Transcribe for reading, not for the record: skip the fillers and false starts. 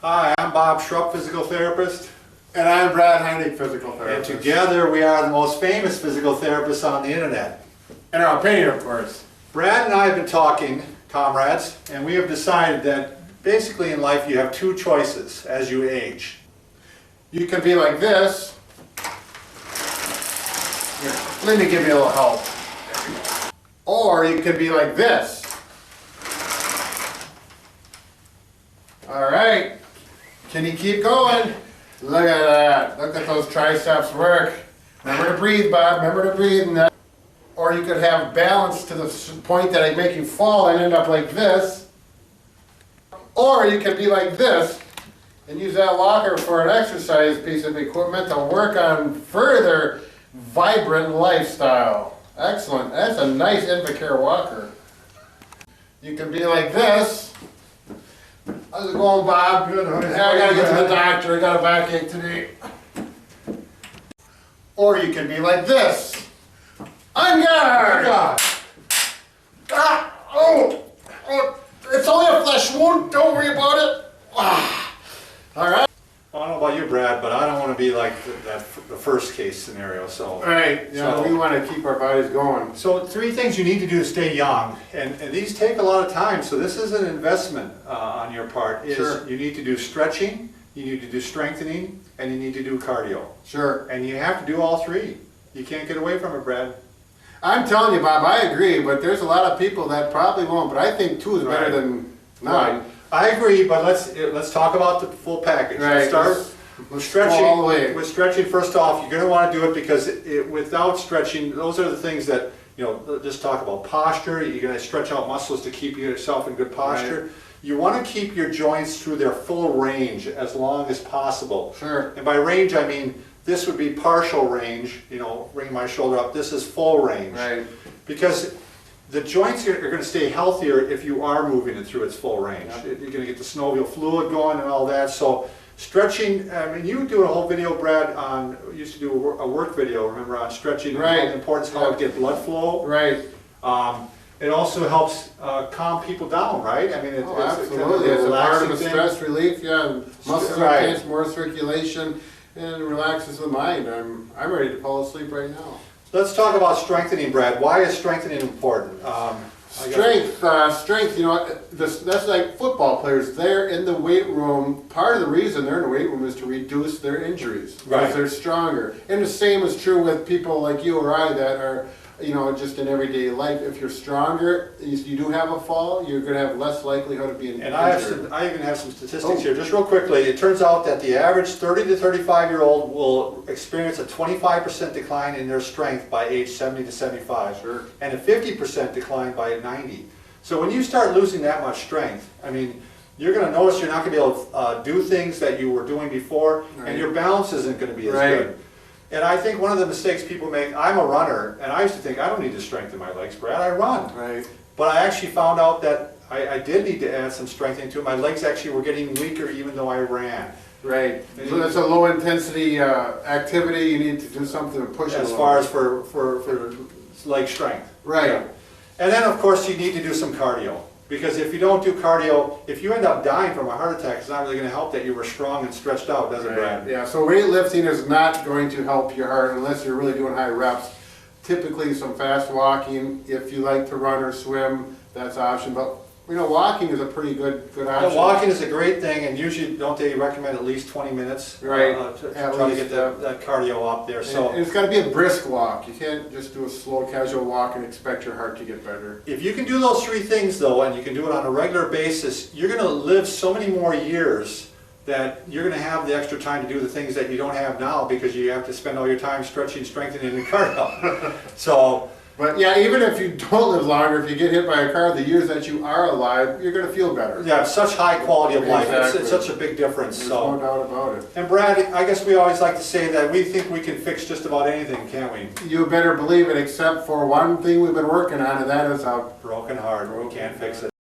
Hi, I'm Bob Schrupp, physical therapist, And I'm Brad Heineck, physical and therapist. together we are the most famous physical therapists on the internet. In our opinion, of course. Brad and I have been talking, comrades, and we have decided that basically in life you have two choices as you age. You can be like this. Here, let me give you a little help. Or you can be like this. All right. Can you keep going? Look at that. Look at those triceps work. Remember to breathe, Bob. Remember to breathe. And that. Or you could have balance to the point that I make you fall and end up like this. Or you could be like this and use that walker for an exercise piece of equipment to work on further vibrant lifestyle. Excellent. That's a nice Invacare walker. You can be like this. How's it going, Bob? Good. I gotta get to the doctor. I got a backache today. Or you can be like this. On guard! Ah! Oh! It's only a flesh wound. Don't worry about it. Ah. All right. I don't know about you, Brad, but I don't want to be like the first case scenario. All right. Yeah, we want to keep our bodies going. So three things you need to do to stay young, and these take a lot of time, so this is an investment on your part. Sure. You need to do stretching, you need to do strengthening, and you need to do cardio. Sure. And you have to do all three. You can't get away from it, Brad. I'm telling you, Bob, I agree, but there's a lot of people that probably won't, but I think 2 is better than 9. Right. I agree, but let's talk about the full package. Right. Let's start with Let's stretching. go all the way. With stretching, first off, you're going to want to do it because without stretching, those are the things that, you know, just talk about posture. You're going to stretch out muscles to keep yourself in good posture. Right. You want to keep your joints through their full range as long as possible. Sure. And by range, I mean this would be partial range, you know, bring my shoulder up. This is full range. Right. Because the joints are going to stay healthier if you are moving it through its full range. Yeah. You're going to get the synovial fluid going and all that. So stretching, I mean, you do a whole video, Brad, on, you used to do a work video, remember, on stretching. Right. The importance of how to get blood flow. Right. It also helps calm people down, right? I mean, Oh, it's absolutely. It's a part of the thing. stress relief, yeah. Muscles are Right. tense, more circulation, and it relaxes the mind. I'm ready to fall asleep right now. Let's talk about strengthening, Brad. Why is strengthening important? Strength, you know, that's like football players. They're in the weight room. Part of the reason they're in the weight room is to reduce their injuries. Right. Because they're stronger. And the same is true with people like you or I that are, you know, just in everyday life. If you're stronger, you do have a fall, you're going to have less likelihood of being And injured. I even have some statistics here, just real quickly. It turns out that the average 30 to 35-year-old will experience a 25% decline in their strength by age 70 to 75. Sure. And a 50% decline by 90. So when you start losing that much strength, I mean, you're going to notice you're not going to be able to do things that you were doing before, Right. and your balance isn't going to be as Right. good. And I think one of the mistakes people make, I'm a runner, and I used to think, I don't need to strengthen my legs, Brad, I run. Right. But I actually found out that I did need to add some strengthening to it. My legs actually were getting weaker even though I ran. Right. So that's a low intensity activity. You need to do something to push it a As little far bit. as for leg strength. Right. Yeah. And then of course you need to do some cardio. Because if you don't do cardio, if you end up dying from a heart attack, it's not really going to help that you were strong and stretched out, does it, Brad? Yeah, so weightlifting is not going to help your heart unless you're really doing high reps. Typically some fast walking, if you like to run or swim, that's an option. But you know, walking is a pretty good Well, option. walking is a great thing, and usually don't they recommend at least 20 minutes Right. To At try to least, get that cardio up there. So. And it's got to be a brisk walk. You can't just do a slow, casual walk and expect your heart to get better. If you can do those three things though, and you can do it on a regular basis, you're going to live so many more years that you're going to have the extra time to do the things that you don't have now because you have to spend all your time stretching, strengthening, and cardio. So, But yeah, even if you don't live longer, if you get hit by a car, the years that you are alive, you're going to feel better. yeah, such high quality of life. Exactly. It's such a big difference. There's So. no doubt about it. And Brad, I guess we always like to say that we think we can fix just about anything, can't we? You better believe it, except for one thing we've been working on, and that is a Broken heart, we can't fix it.